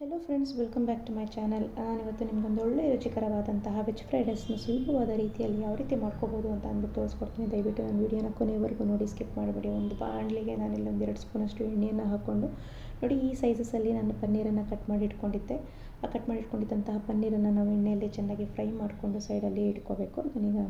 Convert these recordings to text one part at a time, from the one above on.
Hello friends, welcome back to my channel. ನಾನಿವತ್ತು ನಿಮಗೊಂದು ಒಳ್ಳೆಯ ರುಚಿಕರವಾದಂತಹ ವೆಜ್ ಫ್ರೈಡ್ ರೈಸ್ನ ಸುಲಭವಾದ ರೀತಿಯಲ್ಲಿ ಯಾವ ರೀತಿ ಮಾಡ್ಕೋಬೋದು ಅಂತ ಅಂದ್ಬಿಟ್ಟು ತೋರಿಸ್ಕೊಡ್ತೀನಿ. ದಯವಿಟ್ಟು ನನ್ನ ವೀಡಿಯೋನ ಕೊನೆಯವರೆಗೂ ನೋಡಿ, ಸ್ಕಿಪ್ ಮಾಡಬೇಡಿ. ಒಂದು ಬಾಣಲಿಗೆ ನಾನಿಲ್ಲಿ ಒಂದು 2 ಸ್ಪೂನಷ್ಟು ಎಣ್ಣೆಯನ್ನು ಹಾಕ್ಕೊಂಡು ನೋಡಿ, ಈ ಸೈಜಸಲ್ಲಿ ನಾನು ಪನ್ನೀರನ್ನು ಕಟ್ ಮಾಡಿ ಇಟ್ಕೊಂಡಿದ್ದೆ. ಆ ಕಟ್ ಮಾಡಿ ಇಟ್ಕೊಂಡಿದ್ದಂತಹ ಪನ್ನೀರನ್ನು ನಾವು ಎಣ್ಣೆಯಲ್ಲಿ ಚೆನ್ನಾಗಿ ಫ್ರೈ ಮಾಡಿಕೊಂಡು ಸೈಡಲ್ಲಿ ಇಟ್ಕೋಬೇಕು. ನಾನೀಗ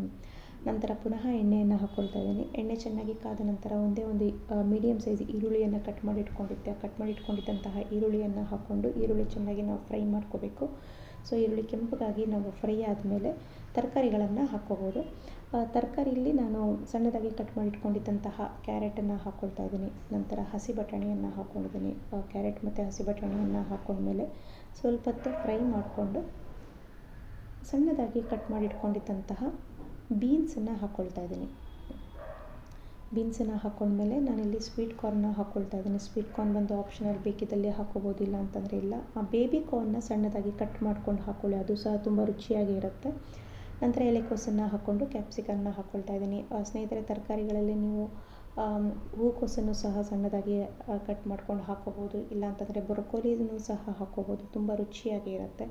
ನಂತರ ಪುನಃ ಎಣ್ಣೆಯನ್ನು ಹಾಕ್ಕೊಳ್ತಾ ಇದ್ದೀನಿ. ಎಣ್ಣೆ ಚೆನ್ನಾಗಿ ಕಾದ ನಂತರ ಒಂದೇ ಒಂದು ಮೀಡಿಯಮ್ ಸೈಜ್ ಈರುಳ್ಳಿಯನ್ನು ಕಟ್ ಮಾಡಿ ಇಟ್ಕೊಂಡಿದ್ದೆ. ಕಟ್ ಮಾಡಿ ಇಟ್ಕೊಂಡಿದ್ದಂತಹ ಈರುಳ್ಳಿಯನ್ನು ಹಾಕ್ಕೊಂಡು ಈರುಳ್ಳಿ ಚೆನ್ನಾಗಿ ನಾವು ಫ್ರೈ ಮಾಡ್ಕೋಬೇಕು. ಸೊ ಈರುಳ್ಳಿ ಕೆಂಪಗಾಗಿ ನಾವು ಫ್ರೈ ಆದಮೇಲೆ ತರಕಾರಿಗಳನ್ನು ಹಾಕ್ಕೋಬೋದು. ತರಕಾರಿಯಲ್ಲಿ ನಾನು ಸಣ್ಣದಾಗಿ ಕಟ್ ಮಾಡಿ ಇಟ್ಕೊಂಡಿದ್ದಂತಹ ಕ್ಯಾರೆಟನ್ನು ಹಾಕ್ಕೊಳ್ತಾ ಇದ್ದೀನಿ. ನಂತರ ಹಸಿ ಬಟಾಣಿಯನ್ನು ಹಾಕ್ಕೊಂಡಿದ್ದೀನಿ. ಕ್ಯಾರೆಟ್ ಮತ್ತು ಹಸಿ ಬಟಾಣಿಯನ್ನು ಹಾಕ್ಕೊಂಡ್ಮೇಲೆ ಸ್ವಲ್ಪ ಹೊತ್ತು ಫ್ರೈ ಮಾಡಿಕೊಂಡು ಸಣ್ಣದಾಗಿ ಕಟ್ ಮಾಡಿ ಇಟ್ಕೊಂಡಿದ್ದಂತಹ ಬೀನ್ಸನ್ನು ಹಾಕ್ಕೊಳ್ತಾ ಇದ್ದೀನಿ. ಬೀನ್ಸನ್ನು ಹಾಕ್ಕೊಂಡ್ಮೇಲೆ ನಾನಿಲ್ಲಿ ಸ್ವೀಟ್ ಕಾರ್ನ್ನ ಹಾಕ್ಕೊಳ್ತಾ ಇದ್ದೀನಿ. ಸ್ವೀಟ್ ಕಾರ್ನ್ ಬಂದು ಆಪ್ಷನಲ್, ಬೇಕಿದ್ದಲ್ಲಿ ಹಾಕ್ಕೋಬೋದು, ಇಲ್ಲ ಅಂತಂದರೆ ಇಲ್ಲ. ಆ ಬೇಬಿ ಕಾರ್ನ್ನ ಸಣ್ಣದಾಗಿ ಕಟ್ ಮಾಡ್ಕೊಂಡು ಹಾಕ್ಕೊಳ್ಳಿ, ಅದು ಸಹ ತುಂಬ ರುಚಿಯಾಗಿ ಇರುತ್ತೆ. ನಂತರ ಎಲೆಕೋಸನ್ನು ಹಾಕ್ಕೊಂಡು ಕ್ಯಾಪ್ಸಿಕನ್ನ ಹಾಕ್ಕೊಳ್ತಾ ಇದ್ದೀನಿ. ಸ್ನೇಹಿತರೆ, ತರಕಾರಿಗಳಲ್ಲಿ ನೀವು ಹೂಕೋಸನ್ನು ಸಹ ಸಣ್ಣದಾಗಿ ಕಟ್ ಮಾಡ್ಕೊಂಡು ಹಾಕ್ಕೋಬೋದು, ಇಲ್ಲ ಅಂತಂದರೆ ಬ್ರೊಕೊಲಿನೂ ಸಹ ಹಾಕ್ಕೋಬೋದು, ತುಂಬ ರುಚಿಯಾಗಿ ಇರುತ್ತೆ.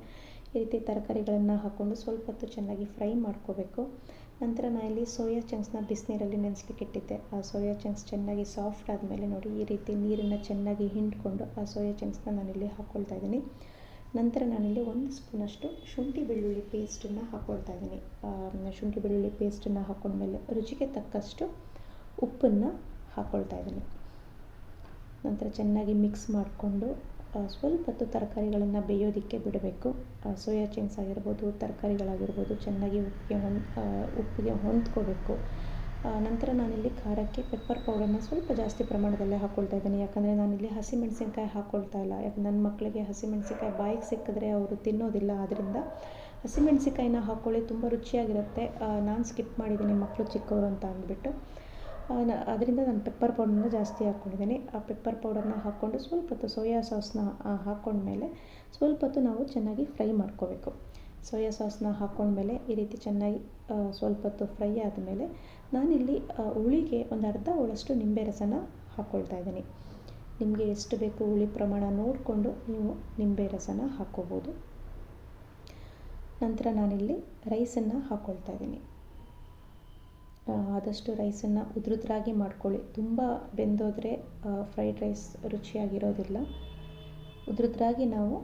ಈ ರೀತಿ ತರಕಾರಿಗಳನ್ನು ಹಾಕ್ಕೊಂಡು ಸ್ವಲ್ಪ ಹೊತ್ತು ಚೆನ್ನಾಗಿ ಫ್ರೈ ಮಾಡ್ಕೋಬೇಕು. ನಂತರ ನಾನಿಲ್ಲಿ ಸೋಯಾ ಚಂಕ್ಸ್ನ ಬಿಸಿನೀರಲ್ಲಿ ನೆನೆಸ್ಲಿಕ್ಕೆ ಇಟ್ಟಿದ್ದೆ. ಆ ಸೋಯಾ ಚಂಕ್ಸ್ ಚೆನ್ನಾಗಿ ಸಾಫ್ಟ್ ಆದಮೇಲೆ ನೋಡಿ, ಈ ರೀತಿ ನೀರನ್ನು ಚೆನ್ನಾಗಿ ಹಿಂಡ್ಕೊಂಡು ಆ ಸೋಯಾ ಚಂಕ್ಸ್ನ ನಾನಿಲ್ಲಿ ಹಾಕ್ಕೊಳ್ತಾ ಇದ್ದೀನಿ. ನಂತರ ನಾನಿಲ್ಲಿ 1 ಸ್ಪೂನಷ್ಟು ಶುಂಠಿ ಬೆಳ್ಳುಳ್ಳಿ ಪೇಸ್ಟನ್ನು ಹಾಕ್ಕೊಳ್ತಾ ಇದ್ದೀನಿ. ಶುಂಠಿ ಬೆಳ್ಳುಳ್ಳಿ ಪೇಸ್ಟನ್ನು ಹಾಕ್ಕೊಂಡ್ಮೇಲೆ ರುಚಿಗೆ ತಕ್ಕಷ್ಟು ಉಪ್ಪನ್ನು ಹಾಕ್ಕೊಳ್ತಾ ಇದ್ದೀನಿ. ನಂತರ ಚೆನ್ನಾಗಿ ಮಿಕ್ಸ್ ಮಾಡಿಕೊಂಡು ಸ್ವಲ್ಪ ಹೊತ್ತು ತರಕಾರಿಗಳನ್ನು ಬೇಯೋದಕ್ಕೆ ಬಿಡಬೇಕು. ಸೋಯಾ ಚಂಕ್ಸ್ ಆಗಿರ್ಬೋದು, ತರಕಾರಿಗಳಾಗಿರ್ಬೋದು ಚೆನ್ನಾಗಿ ಉಪ್ಪಿಗೆ ಹೊಂದ್ಕೋಬೇಕು. ನಂತರ ನಾನಿಲ್ಲಿ ಖಾರಕ್ಕೆ ಪೆಪ್ಪರ್ ಪೌಡರ್ನ ಸ್ವಲ್ಪ ಜಾಸ್ತಿ ಪ್ರಮಾಣದಲ್ಲೇ ಹಾಕ್ಕೊಳ್ತಾ ಇದ್ದೀನಿ. ಯಾಕಂದರೆ ನಾನಿಲ್ಲಿ ಹಸಿಮೆಣಸಿನ್ಕಾಯಿ ಹಾಕ್ಕೊಳ್ತಾ ಇಲ್ಲ. ಯಾಕಂದರೆ ನನ್ನ ಮಕ್ಕಳಿಗೆ ಹಸಿಮೆಣಸಿನ್ಕಾಯಿ ಬಾಯಿಗೆ ಸಿಕ್ಕಿದ್ರೆ ಅವರು ತಿನ್ನೋದಿಲ್ಲ. ಆದ್ದರಿಂದ ಹಸಿಮೆಣಸಿನ್ಕಾಯಿನ ಹಾಕ್ಕೊಳ್ಳಿ, ತುಂಬ ರುಚಿಯಾಗಿರುತ್ತೆ. ನಾನು ಸ್ಕಿಪ್ ಮಾಡಿದ್ದೀನಿ ಮಕ್ಕಳು ಚಿಕ್ಕವರು ಅಂತ ಅಂದ್ಬಿಟ್ಟು. ಅದರಿಂದ ನಾನು ಪೆಪ್ಪರ್ ಪೌಡರ್ನ ಜಾಸ್ತಿ ಹಾಕ್ಕೊಂಡಿದ್ದೀನಿ. ಆ ಪೆಪ್ಪರ್ ಪೌಡರ್ನ ಹಾಕ್ಕೊಂಡು ಸ್ವಲ್ಪ ಹೊತ್ತು ಸೋಯಾ ಸಾಸ್ನ ಹಾಕ್ಕೊಂಡ್ಮೇಲೆ ಸ್ವಲ್ಪ ಹೊತ್ತು ನಾವು ಚೆನ್ನಾಗಿ ಫ್ರೈ ಮಾಡ್ಕೋಬೇಕು. ಸೋಯಾ ಸಾಸ್ನ ಹಾಕ್ಕೊಂಡ್ಮೇಲೆ ಈ ರೀತಿ ಚೆನ್ನಾಗಿ ಸ್ವಲ್ಪ ಹೊತ್ತು ಫ್ರೈ ಆದಮೇಲೆ ನಾನಿಲ್ಲಿ ಹುಳಿಗೆ ಒಂದು ಅರ್ಧ ಹೋಳಷ್ಟು ನಿಂಬೆ ರಸನ ಹಾಕ್ಕೊಳ್ತಾ ಇದ್ದೀನಿ. ನಿಮಗೆ ಎಷ್ಟು ಬೇಕು ಹುಳಿ ಪ್ರಮಾಣ ನೋಡಿಕೊಂಡು ನೀವು ನಿಂಬೆ ರಸನ ಹಾಕ್ಕೋಬೋದು. ನಂತರ ನಾನಿಲ್ಲಿ ರೈಸನ್ನು ಹಾಕ್ಕೊಳ್ತಾ ಇದ್ದೀನಿ. ಆದಷ್ಟು ರೈಸನ್ನು ಉದುರುದ್ರಾಗಿ ಮಾಡ್ಕೊಳ್ಳಿ. ತುಂಬ ಬೆಂದೋದ್ರೆ ಫ್ರೈಡ್ ರೈಸ್ ರುಚಿಯಾಗಿರೋದಿಲ್ಲ. ಉದುರುದ್ರಾಗಿ ನಾವು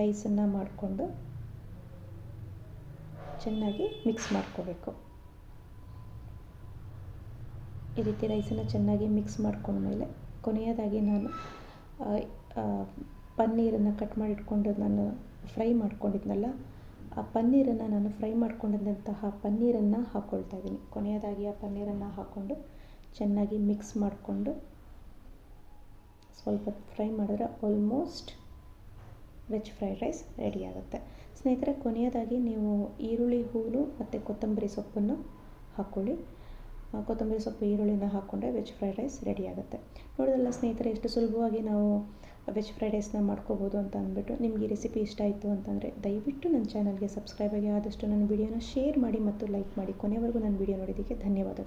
ರೈಸನ್ನು ಮಾಡಿಕೊಂಡು ಚೆನ್ನಾಗಿ ಮಿಕ್ಸ್ ಮಾಡ್ಕೋಬೇಕು. ಈ ರೀತಿ ರೈಸನ್ನು ಚೆನ್ನಾಗಿ ಮಿಕ್ಸ್ ಮಾಡ್ಕೊಂಡ್ಮೇಲೆ ಕೊನೆಯದಾಗಿ ನಾನು ಪನ್ನೀರನ್ನು ಕಟ್ ಮಾಡಿಟ್ಕೊಂಡು ನಾನು ಫ್ರೈ ಮಾಡ್ಕೊಂಡಿದ್ನಲ್ಲ, ಆ ಪನ್ನೀರನ್ನು ನಾನು ಫ್ರೈ ಮಾಡ್ಕೊಂಡಿದ್ದಂತಹ ಪನ್ನೀರನ್ನು ಹಾಕ್ಕೊಳ್ತಾ ಇದ್ದೀನಿ. ಕೊನೆಯದಾಗಿ ಆ ಪನ್ನೀರನ್ನು ಹಾಕ್ಕೊಂಡು ಚೆನ್ನಾಗಿ ಮಿಕ್ಸ್ ಮಾಡಿಕೊಂಡು ಸ್ವಲ್ಪ ಫ್ರೈ ಮಾಡಿದ್ರೆ almost veg fried rice ready ಆಗುತ್ತೆ. ಸ್ನೇಹಿತರೆ, ಕೊನೆಯದಾಗಿ ನೀವು ಈರುಳ್ಳಿ ಹೂವು ಮತ್ತು ಕೊತ್ತಂಬರಿ ಸೊಪ್ಪನ್ನು ಹಾಕ್ಕೊಳ್ಳಿ. ಕೊತ್ತಂಬರಿ ಸೊಪ್ಪು ಈರುಳ್ಳಿನ ಹಾಕ್ಕೊಂಡ್ರೆ ವೆಜ್ ಫ್ರೈಡ್ ರೈಸ್ ರೆಡಿ ಆಗುತ್ತೆ. ನೋಡೋದಲ್ಲ ಸ್ನೇಹಿತರೆ, ಎಷ್ಟು ಸುಲಭವಾಗಿ ನಾವು ವೆಜ್ ಫ್ರೈಡ್ ರೈಸ್ನ ಮಾಡ್ಕೋಬೋದು ಅಂತ ಅಂದ್ಬಿಟ್ಟು. ನಿಮಗೆ ಈ ರೆಸಿಪಿ ಇಷ್ಟ ಆಯಿತು ಅಂತಂದರೆ ದಯವಿಟ್ಟು ನನ್ನ ಚಾನಲ್ಗೆ ಸಬ್ಸ್ಕ್ರೈಬ್ ಆಗಿ ಆದಷ್ಟು ನನ್ನ ವಿಡಿಯೋನ ಶೇರ್ ಮಾಡಿ ಮತ್ತು ಲೈಕ್ ಮಾಡಿ. ಕೊನೆವರೆಗೂ ನನ್ನ ವಿಡಿಯೋ ನೋಡಿದ್ದಕ್ಕೆ ಧನ್ಯವಾದಗಳು.